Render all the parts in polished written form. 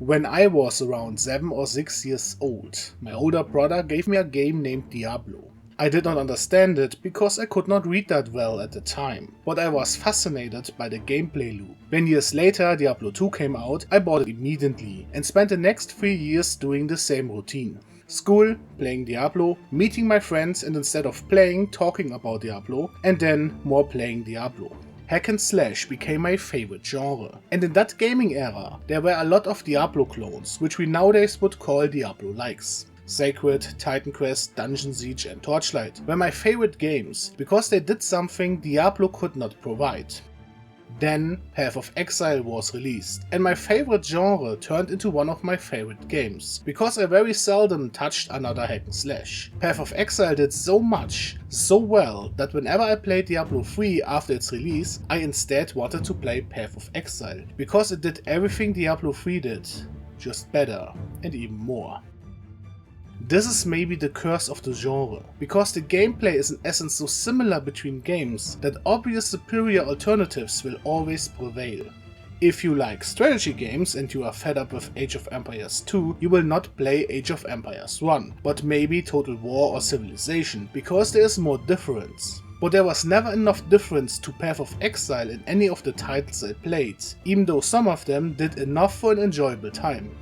When I was around 7 or 6 years old, my older brother gave me a game named Diablo. I did not understand it because I could not read that well at the time, but I was fascinated by the gameplay loop. When years later Diablo 2 came out, I bought it immediately and spent the next 3 years doing the same routine. School, playing Diablo, meeting my friends, and instead of playing, talking about Diablo, and then more playing Diablo. Hack and slash became my favorite genre, and in that gaming era there were a lot of Diablo clones, which we nowadays would call Diablo-likes. Sacred, Titan Quest, Dungeon Siege and Torchlight were my favorite games because they did something Diablo could not provide. Then Path of Exile was released, and my favorite genre turned into one of my favorite games, because I very seldom touched another hack and slash. Path of Exile did so much, so well, that whenever I played Diablo 3 after its release, I instead wanted to play Path of Exile, because it did everything Diablo 3 did, just better and even more. This is maybe the curse of the genre, because the gameplay is in essence so similar between games that obvious superior alternatives will always prevail. If you like strategy games and you are fed up with Age of Empires 2, you will not play Age of Empires 1, but maybe Total War or Civilization, because there is more difference. But there was never enough difference to Path of Exile in any of the titles I played, even though some of them did enough for an enjoyable time.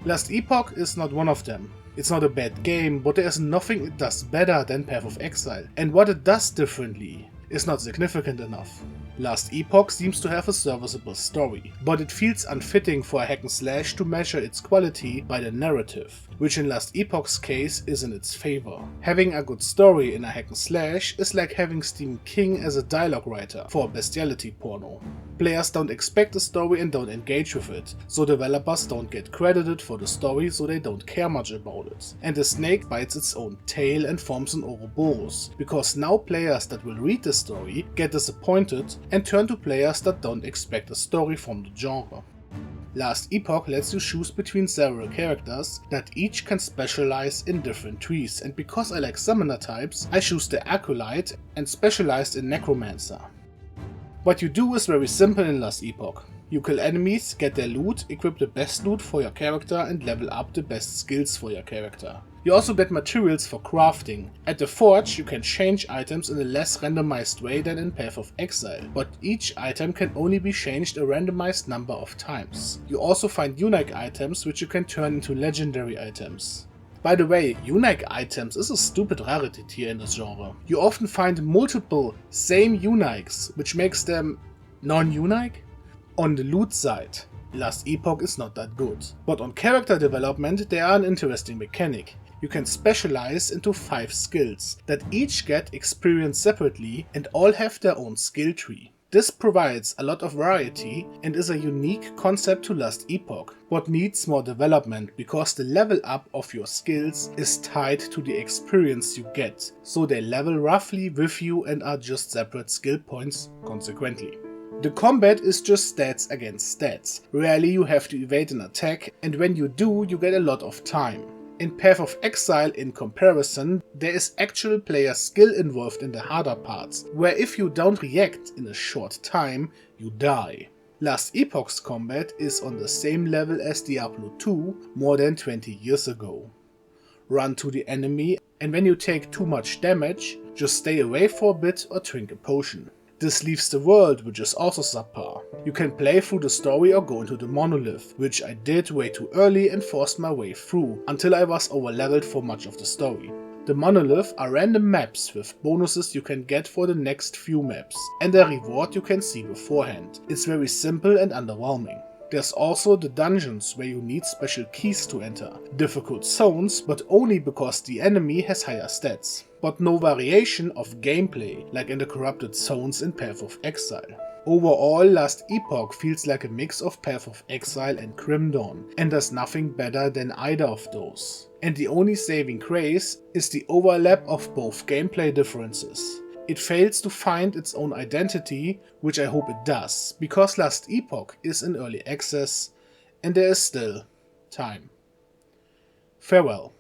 Last Epoch is not one of them. It's not a bad game, but there is nothing it does better than Path of Exile, and what it does differently is not significant enough. Last Epoch seems to have a serviceable story, but it feels unfitting for a hack and slash to measure its quality by the narrative, which in Last Epoch's case is in its favor. Having a good story in a hack and slash is like having Stephen King as a dialogue writer for a bestiality porno. Players don't expect a story and don't engage with it, so developers don't get credited for the story, so they don't care much about it. And the snake bites its own tail and forms an Ouroboros, because now players that will read the story get disappointed and turn to players that don't expect a story from the genre. Last Epoch lets you choose between several characters that each can specialize in different trees, and because I like summoner types, I choose the Acolyte and specialized in Necromancer. What you do is very simple in Last Epoch. You kill enemies, get their loot, equip the best loot for your character and level up the best skills for your character. You also get materials for crafting. At the Forge you can change items in a less randomized way than in Path of Exile, but each item can only be changed a randomized number of times. You also find unique items which you can turn into legendary items. By the way, unique items is a stupid rarity tier in this genre. You often find multiple same uniques, which makes them non-unique. On the loot side, Last Epoch is not that good, but on character development they are an interesting mechanic. You can specialize into 5 skills that each get experience separately and all have their own skill tree. This provides a lot of variety and is a unique concept to Last Epoch, but needs more development because the level up of your skills is tied to the experience you get, so they level roughly with you and are just separate skill points consequently. The combat is just stats against stats. Rarely you have to evade an attack, and when you do, you get a lot of time. In Path of Exile, in comparison, there is actual player skill involved in the harder parts, where if you don't react in a short time, you die. Last Epoch's combat is on the same level as Diablo 2 more than 20 years ago. Run to the enemy, and when you take too much damage, just stay away for a bit or drink a potion. This leaves the world, which is also subpar. You can play through the story or go into the monolith, which I did way too early and forced my way through, until I was overleveled for much of the story. The monolith are random maps with bonuses you can get for the next few maps, and a reward you can see beforehand. It's very simple and underwhelming. There's also the dungeons where you need special keys to enter. Difficult zones, but only because the enemy has higher stats. But no variation of gameplay, like in the corrupted zones in Path of Exile. Overall, Last Epoch feels like a mix of Path of Exile and Grim Dawn, and does nothing better than either of those. And the only saving grace is the overlap of both gameplay differences. It fails to find its own identity, which I hope it does, because Last Epoch is in early access and there is still time. Farewell.